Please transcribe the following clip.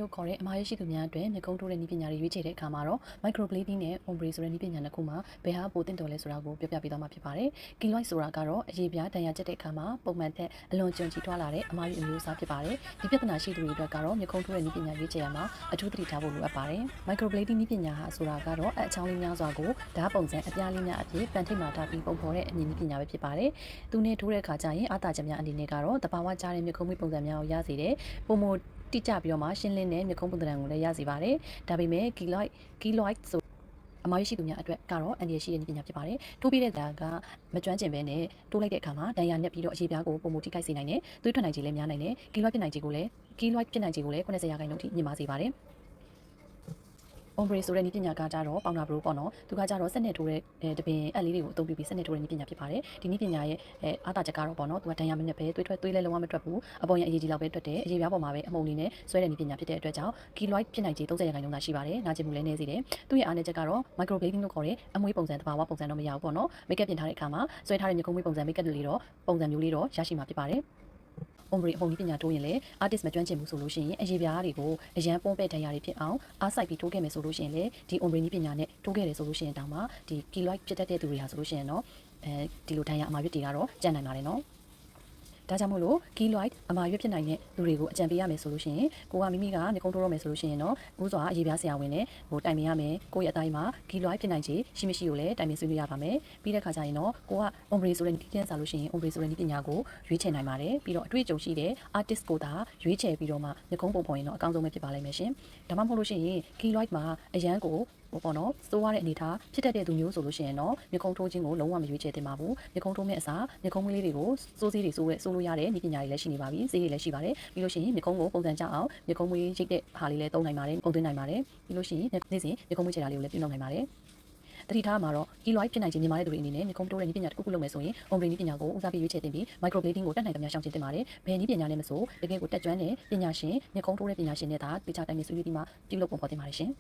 လို့ခေါ်တဲ့အမှားရရှိသူများအတွက်မျက်ခုံးထိုးတဲ့နည်းပညာတွေရွေးချယ်တဲ့အခါမှာတော့ microblading နဲ့ ombre ဆိုတဲ့နည်းပညာနှစ်ခုမှာဘယ်ဟာပိုသင့်တော်လဲဆိုတာကိုပြောပြပေးသွားမှာဖြစ်ပါတယ်။ keloid ဆိုတာကတော့အရေးပြားတန်ရာကျတဲ့အခါမှာပုံမှန်သက်အလွန်ကျွံကြီးထွားလာတဲ့အမှားရအမျိုးအစားဖြစ်ပါတယ်။ဒီပြဿနာရှိသူတွေအတွက်ကတော့မျက်ခုံးထိုးတဲ့နည်းပညာရွေးချယ်ရမှာအထူးသတိထားဖို့လိုအပ်ပါတယ်။ microblading နည်းပညာဟာဆိုတာကတော့အချောင်းလေးများစွာကိုဓာတ်ပုံစံအပြားလေးများအဖြစ်ပန်ထိပ်မှာထားပြီးပုံဖော်တဲ့အမြင်နည်းပညာပဲဖြစ်ပါတယ်။သူနဲ့ထိုးတဲ့အခါကျရင်အာသာချက်များအနေနဲ့ကတော့တဘာဝကြားတဲ့မျက်ခုံးမိပုံစံများကိုရစေတဲ့ပုံမတိကျပြီးတော့မှရှင်းလင်းတဲ့မျက်ခုံးပုံသဏ္ဍာန်ကိုလည်းရစေပါတယ်။ဒါပေမဲ့ keloid ဆိုအမှားရရှိသူများအတွက်ကတော့အန်ဒီရရှိတဲ့နည်းပညာဖြစ်ပါတယ်။ထိုးပြီးတဲ့ဒါကမကျွမ်းကျင်ပဲနဲ့တိုးလိုက်တဲ့အခါမှာဒဏ်ရာညက်ပြီးတော့အရေးပြားကိုပုံမထိခိုက်စေနိုင်တယ်။သွေးထွက်နိုင်ခြေလည်းများနိုင်တယ်။ keloid ဖြစ်နိုင်ခြေကိုလည်း80%ထိမြင့်မားစေပါတယ်။ ombre ဆိုတဲ့နည်းပညာကကြတော့ပေါင်နာဘရိုပေါ့နော်သူကကြတော့စက်နဲ့ထိုးတဲ့တပင်အက်လေးတွေကိုအသုံးပြုပြီးစက်နဲ့ထိုးတဲ့နည်းပညာဖြစ်ပါတယ်ဒီနည်းပညာရဲ့အားသာချက်ကတော့ပေါ့နော်သူကဒဏ်ရာမနဲ့ပဲသွေးလည်းလုံးဝမထွက်ဘူးအပေါ်ရအရေးကြီးလောက်ပဲထွက်တယ်အရေးပြားပေါ်မှာပဲအမုံလေးနဲ့ဆွဲတဲ့နည်းပညာဖြစ်တဲ့အတွက်ကြောင့် keloid ဖြစ်နိုင်ခြေ30%သာရှိပါတယ်နာကျင်မှုလည်းနည်းစေတယ်သူ့ရဲ့အားနည်းချက်ကတော့ microblading လို့ခေါ်တဲ့အမွေးပုံစံတဘာဝပုံစံတော့မရဘူးပေါ့နော်မိတ်ကပ်ပြင်ထားတဲ့အခါမှာဆွဲထားတဲ့မျက်ခုံးမွေးပုံစံမိတ်ကပ်လေးတော့ပုံစံမျိုးလေးတော့ရရှိမှာဖြစ်ပါတယ်ombre အပုံနည်းပညာထိုးရင်လည်း artist မကျွမ်းကျင်ဘူးဆိုလို့ရှိရင်အရေးပြားတွေကိုအရန်ပုံပဲ့ဒဏ်ရာတွေဖြစ်အောင်အားစိုက်ပြီးထိုးခဲ့မယ်ဆိုလို့ရှိရင်လည်းဒီ ombre နည်းပညာနဲ့ထိုးခဲ့တယ်ဆိုလို့ရှိရင်တောင်မှဒီ keloid ဖြစ်တတ်တဲ့သူတွေဟာဆိုလို့ရှိရင်တော့ဒီလိုဒဏ်ရာအမှားရွက်တွေကတော့ကျန်နိုင်ပါတယ်နော်ဒါကြောင့်မို့လို့ keloid အမှားရွက်ဖြစ်နိုင်တဲ့လူတွေကိုအကြံပေးရမယ်ဆိုလို့ရှိရင်ကိုကမိမိကမျက်ခုံးထိုးရမယ်ဆိုလို့ရှိရင်တော့ဥစွာအရေးပြားဆရာဝန်နဲ့တိုင်ပင်ရမယ်ကိုယ့်ရဲ့အတိုင်းမှာ keloid ဖြစ်နိုင်ခြေရှိမရှိကိုလည်းတိုင်ပင်ဆွေးနွေးရပါမယ်ပြီးတဲ့ခါကျရင်တော့ကိုက ombre ဆိုတဲ့နည်းပညာဆိုလို့ရှိရင် ombre ဆိုတဲ့နည်းပညာကိုရွေးချယ်နိုင်ပါတယ်ပြီးတော့အတွေ့အကြုံရှိတဲ့ artist ကိုသာရွေးချယ်ပြီးတော့မှမျက်ခုံးပုံဖော်ရင်တော့အကောင်းဆုံးပဲဖြစ်ပါလိမ့်မယ်ရှင်ဒါမှမဟုတ်လို့ရှိရင် keloid မှာအရန်ကိုပေါ့နော်စိုးရတဲ့အနေထားဖြစ်တတ်တဲ့သူမျိုးဆိုလို့ရှိရင်တော့မျက်ခုံးထိုးခြင်းကိုလုံးဝမရွေးချယ်သင့်ပါဘူးမျက်ခုံးထိုးမဲ့အစားမျက်ခုံးမွေးလေးတွေကိုစိုးစေးတွေစိုးလို့ရတဲ့နည်းပညာတွေလည်းရှိနေပါပြီစေးတွေလည်းရှိပါတယ်ပြီးလို့ရှိရင်မျက်ခုံးကိုပုံစံကျအောင်မျက်ခုံးမွေးရိတ်တဲ့ဟာလေးလည်းသုံးနိုင်ပါတယ်ပုံသွင်းနိုင်ပါတယ်ပြီးလို့ရှိရင်နေ့စဉ်မျက်ခုံးမွေးချယ်တာလေးကိုလည်းပြုလုပ်နိုင်ပါတယ်တတိထားမှာတော့ keloid ဖြစ်နိုင်ခြင်းမြင်မာတဲ့သူတွေအနေနဲ့မျက်ခုံးတိုးတဲ့နည်းပညာတစ်ခုခုလုပ်မယ်ဆိုရင် ombre နည်းပညာကိုဦးစားပေးရွေးချယ်သင့်ပြီး microblading ကိုတက်နိုင်သမျှရှောင်ကျဉ်သင့်ပါတယ်ဘယ်နည်းပညာနဲ့မဆိုတကယ်ကိုတက်ကျွမ်းတဲ့ပညာရှင်မျက်ခုံးတိုးတဲ့ပညာရှင်နဲ့သာတခြားတိုင်းနဲ့ဆွေးနွေးပြီးမှပြုလုပ်ပုံဖော်သင့်ပါတယ်ရှင်